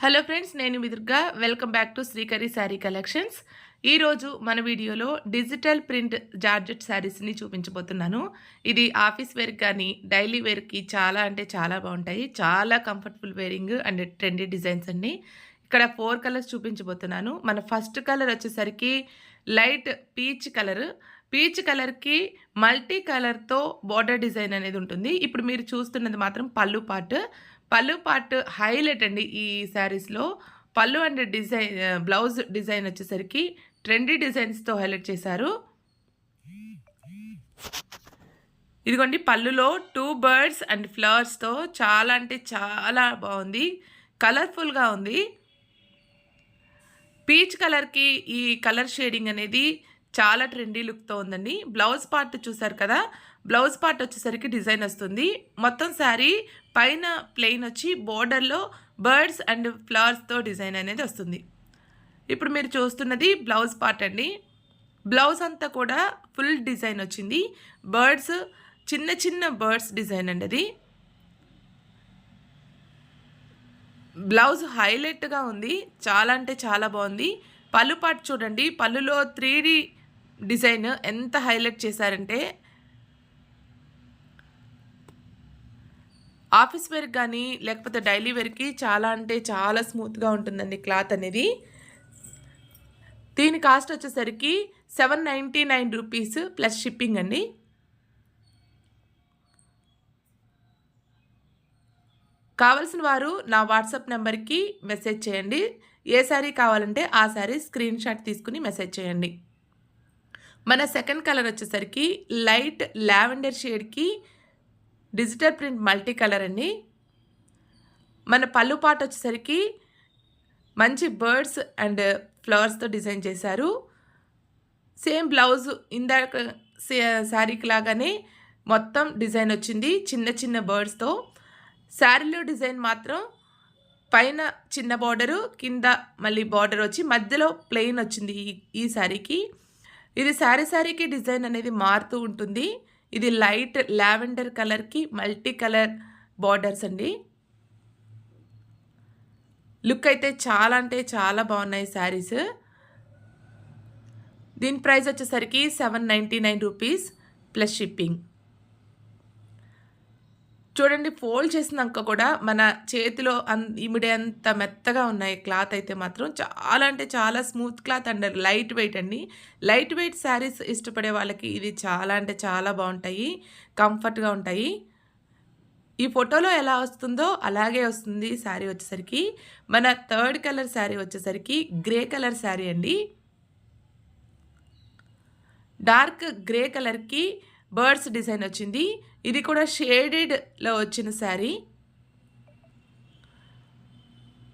Hello friends, నేను మీ Durga. Welcome back to Srikari sari collections. ఈరోజు మన వీడియోలో డిజిటల్ ప్రింట్ జార్జెట్ శారీస్ని చూపించబోతున్నాను. ఇది ఆఫీస్ వేర్కి కానీ డైలీ వేర్కి చాలా అంటే చాలా బాగుంటాయి. చాలా comfortable wearing and trendy designs అండి. ఇక్కడ 4 కలర్స్ చూపించబోతున్నాను. మన ఫస్ట్ కలర్ వచ్చేసరికి లైట్ పీచ్ కలర్. పీచ్ కలర్కి మల్టీ కలర్తో బార్డర్ డిజైన్ అనేది ఉంటుంది. ఇప్పుడు మీరు చూస్తున్నది మాత్రం పళ్ళు పార్ట్ హైలైట్ అండి ఈ శారీస్లో. పళ్ళు అండ్ డిజైన్ బ్లౌజ్ డిజైన్ వచ్చేసరికి ట్రెండీ డిజైన్స్తో హైలైట్ చేశారు. ఇదిగోండి, పళ్ళులో 2 బర్డ్స్ అండ్ ఫ్లవర్స్తో చాలా అంటే చాలా బాగుంది, కలర్ఫుల్గా ఉంది. పీచ్ కలర్కి ఈ కలర్ షేడింగ్ అనేది చాలా ట్రెండీ లుక్తో ఉందండి. బ్లౌజ్ పార్ట్ చూసారు కదా, బ్లౌజ్ పార్ట్ వచ్చేసరికి డిజైన్ వస్తుంది. మొత్తం శారీ పైన ప్లెయిన్ వచ్చి బోర్డర్లో బర్డ్స్ అండ్ ఫ్లవర్స్తో డిజైన్ అనేది వస్తుంది. ఇప్పుడు మీరు చూస్తున్నది బ్లౌజ్ పార్ట్ అండి. బ్లౌజ్ అంతా కూడా ఫుల్ డిజైన్ వచ్చింది. బర్డ్స్, చిన్న చిన్న బర్డ్స్ డిజైన్ అండి అది. బ్లౌజ్ హైలైట్గా ఉంది, చాలా అంటే చాలా బాగుంది. పళ్ళు పార్ట్ చూడండి, పళ్ళులో 3D డిజైన్ ఎంత హైలైట్ చేశారంటే ఆఫీస్ వేర్కి కానీ లేకపోతే డైలీ వేర్కి చాలా అంటే చాలా స్మూత్గా ఉంటుందండి క్లాత్ అనేది. దీని కాస్ట్ వచ్చేసరికి 799 రూపీస్ ప్లస్ షిప్పింగ్ అండి. కావాల్సిన వారు నా వాట్సాప్ నెంబర్కి మెసేజ్ చేయండి. ఏ శారీ కావాలంటే ఆ శారీ స్క్రీన్ షాట్ తీసుకుని మెసేజ్ చేయండి. మన సెకండ్ కలర్ వచ్చేసరికి లైట్ లావెండర్ షేడ్కి డిజిటల్ ప్రింట్ మల్టీ కలర్ అండి. మన పళ్ళు పార్ట్ వచ్చేసరికి మంచి బర్డ్స్ అండ్ ఫ్లవర్స్తో డిజైన్ చేశారు. సేమ్ బ్లౌజ్ ఇందాక శారీకి లాగానే మొత్తం డిజైన్ వచ్చింది, చిన్న చిన్న బర్డ్స్తో. శారీలో డిజైన్ మాత్రం పైన చిన్న బార్డరు, కింద మళ్ళీ బార్డర్ వచ్చి మధ్యలో ప్లెయిన్ వచ్చింది ఈ శారీకి. ఇది శారీకి డిజైన్ అనేది మారుతూ ఉంటుంది. ఇది లైట్ లావెండర్ కలర్కి మల్టీ కలర్ బార్డర్స్ అండి. లుక్ అయితే చాలా అంటే చాలా బాగున్నాయి శారీస్. దీని ప్రైస్ వచ్చేసరికి 799 రూపీస్ ప్లస్ షిప్పింగ్. చూడండి, ఫోల్డ్ చేసినాక కూడా మన చేతిలో ఇమిడే అంత మెత్తగా ఉన్నాయి. క్లాత్ అయితే మాత్రం చాలా అంటే చాలా smooth cloth and light weight అండి. లైట్ వెయిట్ శారీస్ ఇష్టపడే వాళ్ళకి ఇది చాలా అంటే చాలా బాగుంటాయి, కంఫర్ట్గా ఉంటాయి. ఈ ఫోటోలో ఎలా వస్తుందో అలాగే వస్తుంది శారీ వచ్చేసరికి. మన థర్డ్ కలర్ శారీ వచ్చేసరికి గ్రే కలర్ శారీ అండి. డార్క్ గ్రే కలర్కి బర్డ్స్ డిజైన్ వచ్చింది. ఇది కూడా షేడెడ్లో వచ్చిన శారీ.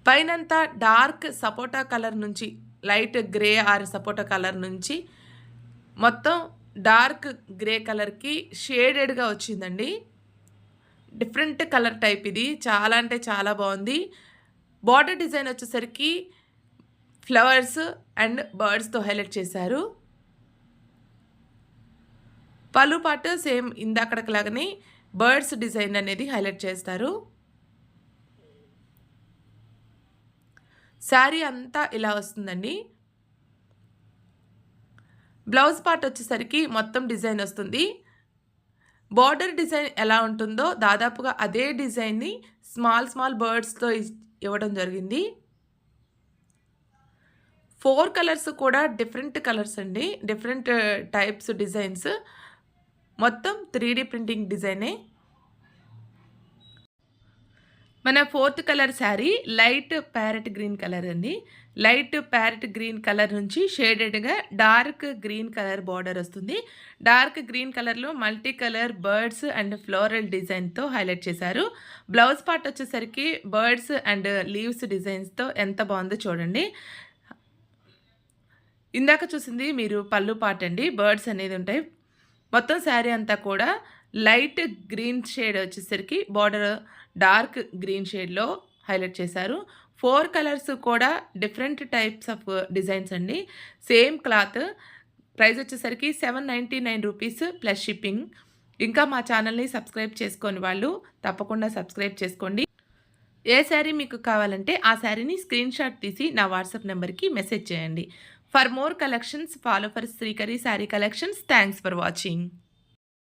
పైనంతా డార్క్ సపోటా కలర్ నుంచి light grey are sapota colour నుంచి మొత్తం డార్క్ గ్రే కలర్కి షేడెడ్గా వచ్చిందండి. డిఫరెంట్ కలర్ టైప్ ఇది, చాలా అంటే చాలా బాగుంది. బార్డర్ డిజైన్ వచ్చేసరికి ఫ్లవర్స్ అండ్ బర్డ్స్తో హైలైట్ చేశారు. పళ్ళు పాటు సేమ్ ఇందాకడకి లాగానే బర్డ్స్ డిజైన్ అనేది హైలైట్ చేస్తారు. శారీ అంతా ఇలా వస్తుందండి. బ్లౌజ్ పార్ట్ వచ్చేసరికి మొత్తం డిజైన్ వస్తుంది. బార్డర్ డిజైన్ ఎలా ఉంటుందో దాదాపుగా అదే డిజైన్ని స్మాల్ బర్డ్స్తో ఇవ్వడం జరిగింది. 4 కలర్స్ కూడా డిఫరెంట్ కలర్స్ అండి, డిఫరెంట్ టైప్స్ డిజైన్స్. మొత్తం 3D ప్రింటింగ్ డిజైనే. మన fourth colour sari light parrot green colour అండి. లైట్ ప్యారెట్ గ్రీన్ కలర్ నుంచి షేడెడ్గా డార్క్ గ్రీన్ కలర్ బార్డర్ వస్తుంది. డార్క్ గ్రీన్ కలర్లో multi colour birds and floral డిజైన్తో హైలైట్ చేశారు. బ్లౌజ్ పార్ట్ వచ్చేసరికి బర్డ్స్ అండ్ లీవ్స్ డిజైన్స్తో ఎంత బాగుందో చూడండి. ఇందాక చూసింది మీరు పళ్ళు పార్ట్ అండి, బర్డ్స్ అనేది ఉంటాయి. మొత్తం శారీ అంతా కూడా లైట్ గ్రీన్ షేడ్ వచ్చేసరికి బార్డర్ డార్క్ గ్రీన్ షేడ్లో హైలైట్ చేశారు. 4 కలర్స్ కూడా డిఫరెంట్ టైప్స్ ఆఫ్ డిజైన్స్ అండి. Same cloth. ప్రైస్ వచ్చేసరికి 799 రూపీస్ ప్లస్ షిప్పింగ్. ఇంకా మా ఛానల్ని సబ్స్క్రైబ్ చేసుకోని వాళ్ళు తప్పకుండా సబ్స్క్రైబ్ చేసుకోండి. ఏ శారీ మీకు కావాలంటే ఆ శారీని స్క్రీన్‌షాట్ తీసి నా వాట్సాప్ నంబర్‌కి మెసేజ్ చేయండి. For more collections follow for Srikari sari collections. Thanks for watching.